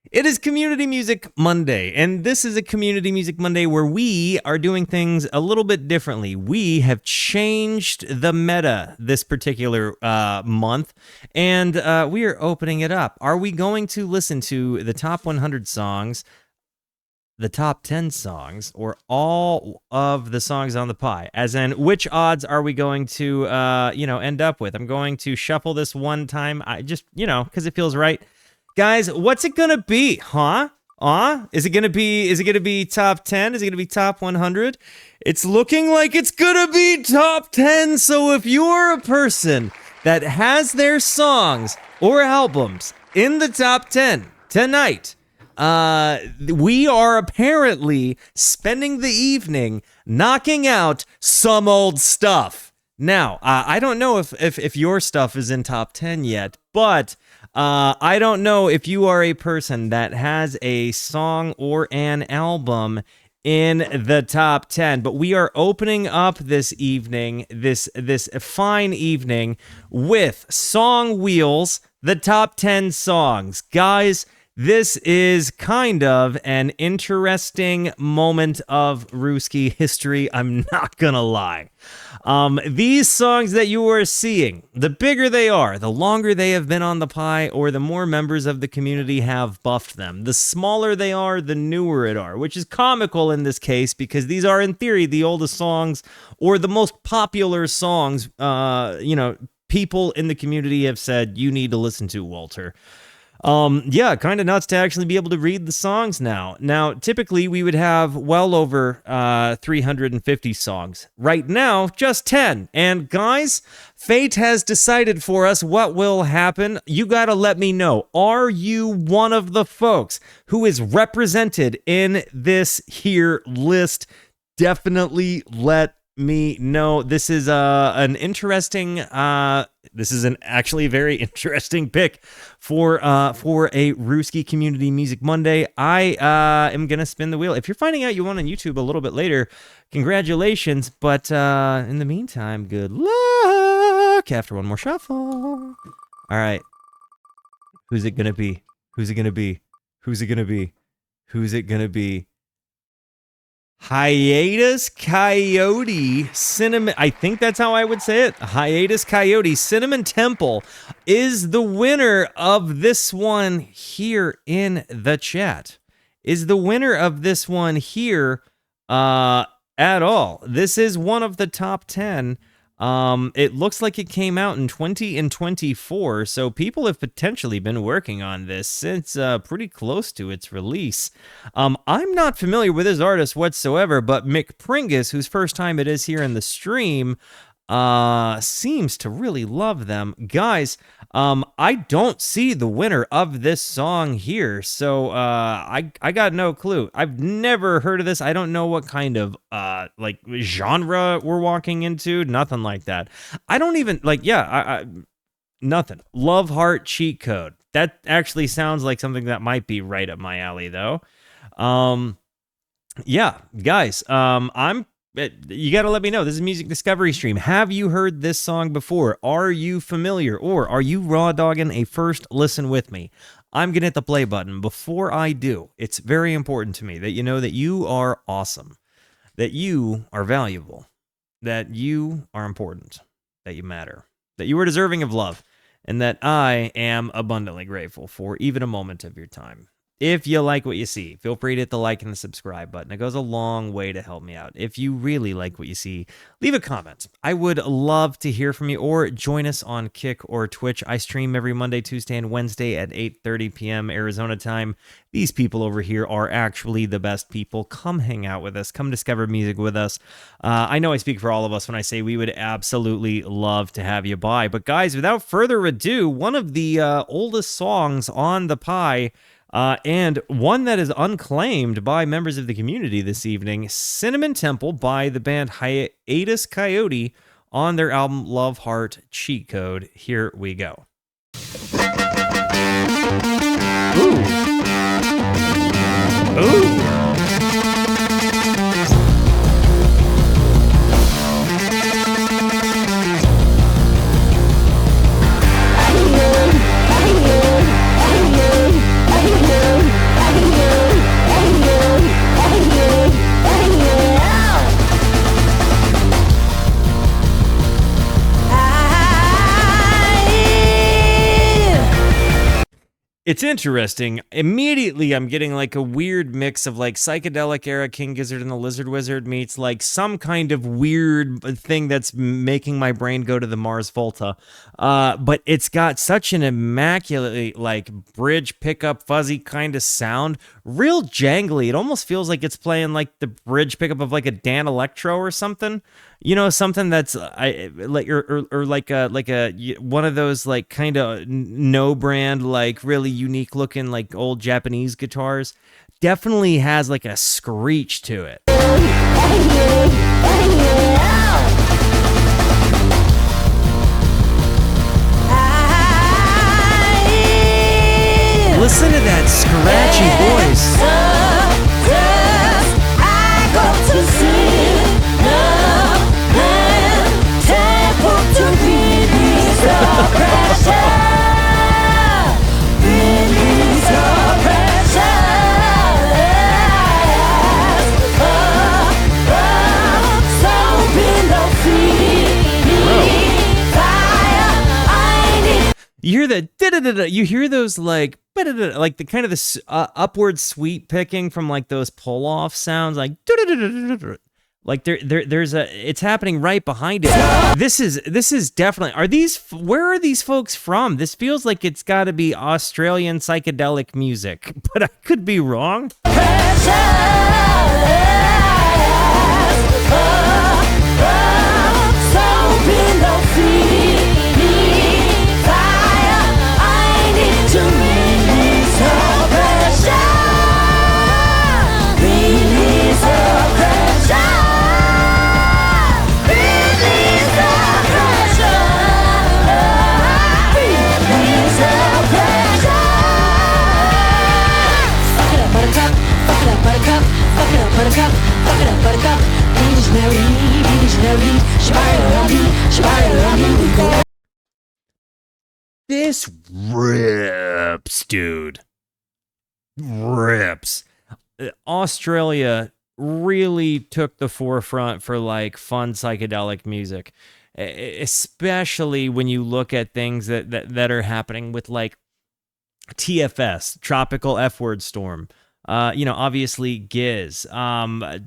It is Community Music Monday, and this is a Community Music Monday where we are doing things a little bit differently. We have changed the meta this particular month, and we are opening it up. Are we going to listen to the top 100 songs, the top 10 songs, or all of the songs on the pie? As in, which odds are we going to, end up with? I'm going to shuffle this one time, because it feels right. Guys, what's it gonna be, huh? Is it gonna be top 10? Is it gonna be top 100? It's looking like it's gonna be top 10. So if you're a person that has their songs or albums in the top 10 tonight, we are apparently spending the evening knocking out some old stuff. Now, I don't know if your stuff is in top 10 yet, but I don't know if you are a person that has a song or an album in the top 10, but we are opening up this evening, this fine evening, with Song Wheels, the top 10 songs. Guys, this is kind of an interesting moment of Rooski history, I'm not gonna lie. These songs that you are seeing, the bigger they are, the longer they have been on the pie, or the more members of the community have buffed them. The smaller they are, the newer it are, which is comical in this case because these are, in theory, the oldest songs or the most popular songs, people in the community have said, you need to listen to, Walter. Kind of nuts to actually be able to read the songs now. Now, typically, we would have well over 350 songs. Right now, just 10. And guys, fate has decided for us what will happen. You gotta let me know. Are you one of the folks who is represented in this here list? Definitely let me know. This is actually a very interesting pick for a Rooski Community Music Monday. I am gonna spin the wheel. If you're finding out you won on YouTube a little bit later, congratulations. But in the meantime, good luck after one more shuffle. All right, who's it gonna be? Who's it gonna be? Who's it gonna be? Who's it gonna be? Hiatus Kaiyote Cinnamon, I think that's how I would say it. Hiatus Kaiyote Cinnamon Temple is the winner of this one here in the chat. Is the winner of this one here at all. This is one of the top 10. It looks like it came out in 20 and 24, so people have potentially been working on this since pretty close to its release. I'm not familiar with this artist whatsoever, but Mick Pringus, whose first time it is here in the stream, seems to really love them. Guys, I don't see the winner of this song here, so I got no clue. I've never heard of this. I don't know what kind of genre we're walking into. Nothing like that. I don't even nothing. Love Heart Cheat Code. That actually sounds like something that might be right up my alley, though. Guys, you got to let me know. This is a music discovery stream. Have you heard this song before? Are you familiar? Or are you raw dogging a first listen with me? I'm going to hit the play button. Before I do, it's very important to me that you know that you are awesome, that you are valuable, that you are important, that you matter, that you are deserving of love, and that I am abundantly grateful for even a moment of your time. If you like what you see, feel free to hit the like and the subscribe button. It goes a long way to help me out. If you really like what you see, leave a comment. I would love to hear from you, or join us on Kick or Twitch. I stream every Monday, Tuesday, and Wednesday at 8:30 p.m. Arizona time. These people over here are actually the best people. Come hang out with us. Come discover music with us. I know I speak for all of us when I say we would absolutely love to have you by. But guys, without further ado, one of the oldest songs on the pie, and one that is unclaimed by members of the community this evening, Cinnamon Temple by the band Hiatus Kaiyote on their album Love Heart Cheat Code. Here we go. Ooh. Ooh. It's interesting. Immediately, I'm getting like a weird mix of like psychedelic era King Gizzard and the Lizard Wizard meets like some kind of weird thing that's making my brain go to the Mars Volta. But it's got such an immaculately like bridge pickup, fuzzy kind of sound, real jangly. It almost feels like it's playing like the bridge pickup of like a Dan Electro or something. You know, something that's like or like a one of those like kind of no brand like really unique looking like old Japanese guitars. Definitely has like a screech to it. Listen to that scratchy voice. You hear the you hear those like the kind of the upward sweep picking from like those pull off sounds like there's a it's happening right behind it. This is definitely where are these folks from? This feels like it's got to be Australian psychedelic music, but I could be wrong. This rips, dude. Rips. Australia really took the forefront for like fun psychedelic music, especially when you look at things that are happening with like TFS, Tropical F-word Storm. Obviously Giz. I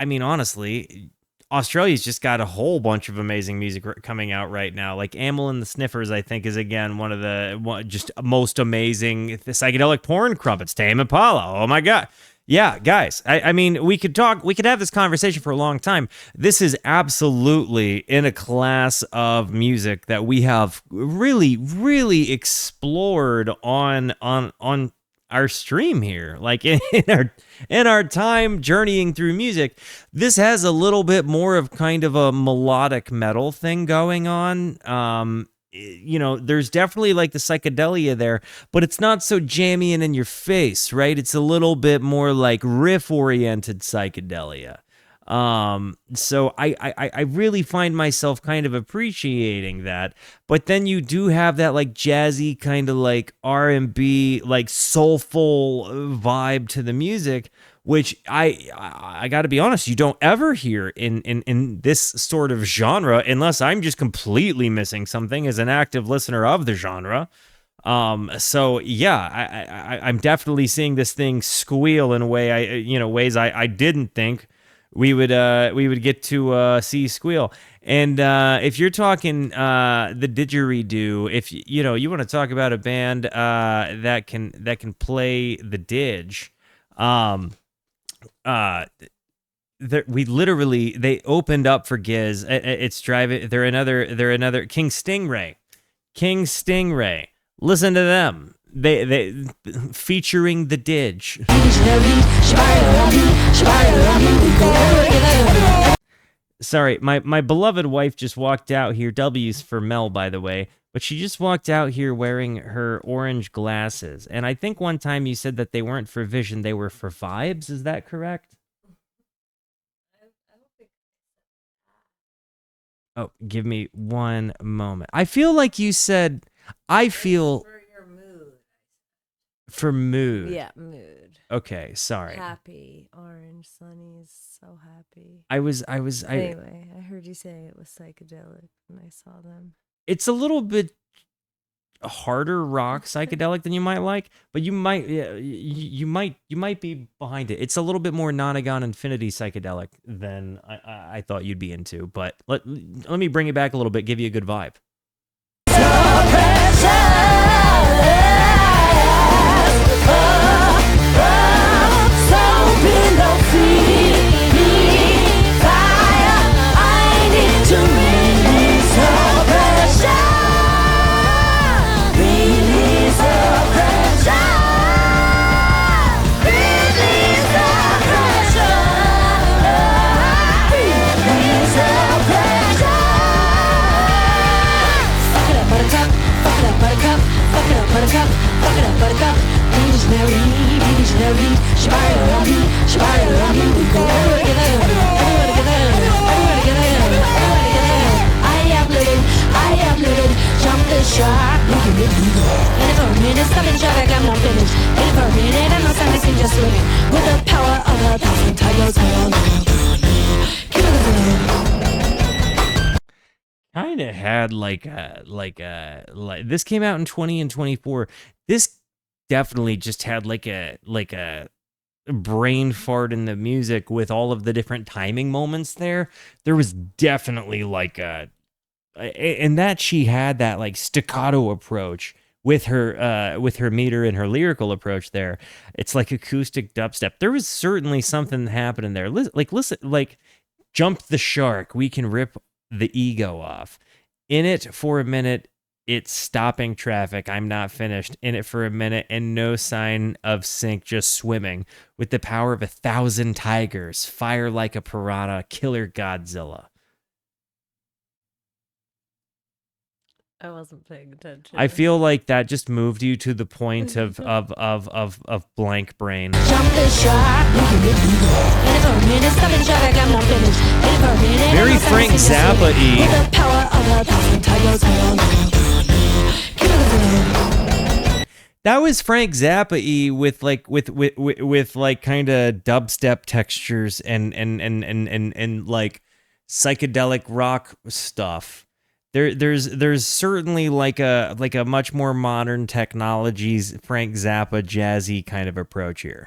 mean, honestly, Australia's just got a whole bunch of amazing music coming out right now. Like Amyl and the Sniffers, I think, is again one of the just most amazing psychedelic porn crumpets. Tame Impala. Oh my God. Yeah, guys. I mean, we could have this conversation for a long time. This is absolutely in a class of music that we have really, really explored on our stream here, like in our time journeying through music. This has a little bit more of kind of a melodic metal thing going on. There's definitely like the psychedelia there, but it's not so jammy and in your face, right? It's a little bit more like riff oriented psychedelia. So I really find myself kind of appreciating that. But then you do have that like jazzy kind of like R&B, like soulful vibe to the music, which I got to be honest, you don't ever hear in this sort of genre, unless I'm just completely missing something as an active listener of the genre. So yeah, I'm definitely seeing this thing squeal in a way ways I didn't think we would get to see squeal. And if you're talking the didgeridoo, if you want to talk about a band that can play the didge, they opened up for Giz. It's driving. They're another King Stingray. Listen to them. They featuring the didge. Sorry, my beloved wife just walked out here. W's for Mel, by the way. But she just walked out here wearing her orange glasses. And I think one time you said that they weren't for vision, they were for vibes. Is that correct? Oh, give me one moment. I feel like you said, I feel... For your mood. For mood. Yeah, mood. Okay, sorry. Happy. Orange. Sunny's so happy. Anyway, I heard you say it was psychedelic when I saw them. It's a little bit harder rock psychedelic than you might like, but you might you might be behind it. It's a little bit more Nonagon Infinity psychedelic than I thought you'd be into. But let me bring it back a little bit, give you a good vibe. Kind of had like this came out in 20 and 24. This definitely just had like a brain fart in the music with all of the different timing moments there. There was definitely like and that she had that like staccato approach with her meter and her lyrical approach there. It's like acoustic dubstep. There was certainly something happening there. Listen, like Jump the Shark, We Can Rip the Ego Off. In It for a Minute, It's Stopping Traffic, I'm Not Finished. In It for a Minute, and No Sign of Sink, Just Swimming. With the Power of 1,000 Tigers, Fire Like a Piranha, Killer Godzilla. I wasn't paying attention. I feel like that just moved you to the point of blank brain. Very Frank Zappa-y. That was Frank Zappa-y with like kind of dubstep textures and like psychedelic rock stuff. There's certainly like a much more modern technologies Frank Zappa jazzy kind of approach here.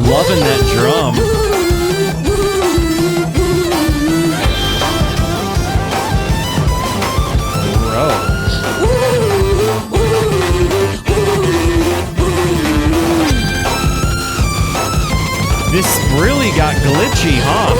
Loving that drum. This really got glitchy, huh?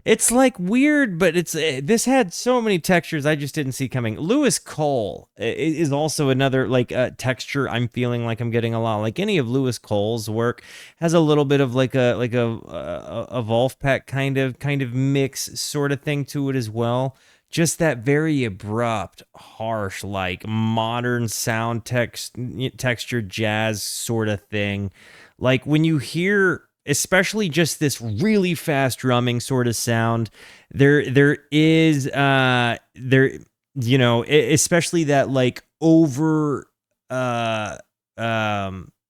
It's like weird, but this had so many textures I just didn't see coming. Lewis Cole is also another like texture I'm feeling like I'm getting a lot. Like any of Lewis Cole's work has a little bit of like a Wolfpack kind of mix sort of thing to it as well. Just that very abrupt, harsh, like modern sound texture jazz sort of thing. Like when you hear, especially just this really fast drumming sort of sound, there is especially that like over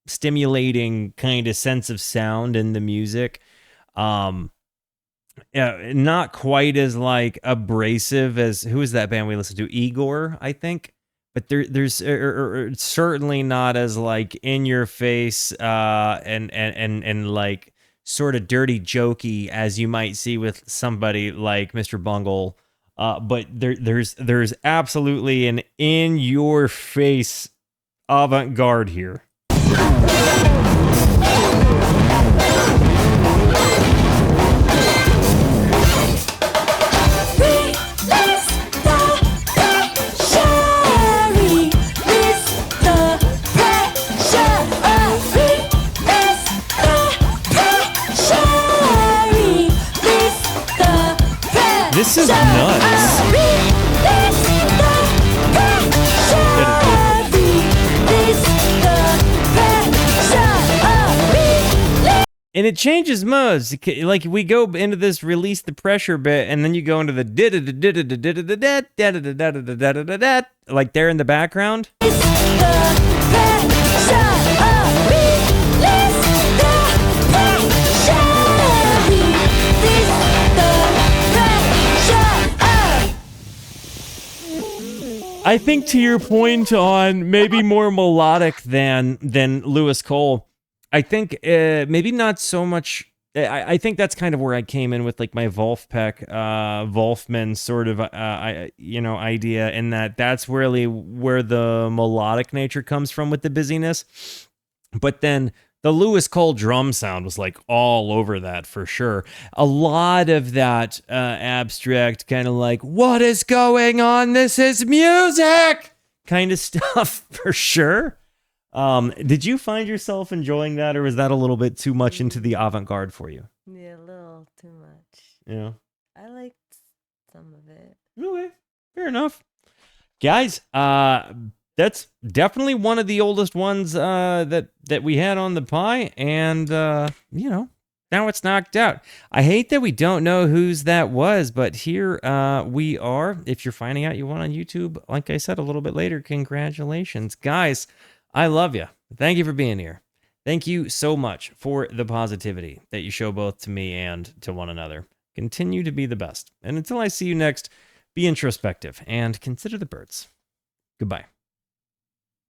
stimulating kind of sense of sound in the music. Not quite as like abrasive as, who is that band we listened to? Igor, I think. But there's certainly not as like in your face and like sort of dirty jokey as you might see with somebody like Mr. Bungle. But there's absolutely an in your face avant-garde here. And it changes modes. Like we go into this release the pressure bit, and then you go into the like there in the background. I think to your point on maybe more melodic than Lewis Cole, I think maybe not so much. I think that's kind of where I came in with like my Wolfpack, Wolfman sort of idea, in that that's really where the melodic nature comes from with the busyness. But then the Lewis Cole drum sound was like all over that for sure. A lot of that abstract kind of like, what is going on? This is music kind of stuff for sure. Did you find yourself enjoying that, or was that a little bit too much into the avant-garde for you? Yeah, a little too much. Yeah. I liked some of it. Okay, fair enough. Guys, that's definitely one of the oldest ones that we had on the pie, and now it's knocked out. I hate that we don't know whose that was, but here we are. If you're finding out you won on YouTube, like I said a little bit later, congratulations. Guys, I love you. Thank you for being here. Thank you so much for the positivity that you show both to me and to one another. Continue to be the best. And until I see you next, be introspective and consider the birds. Goodbye.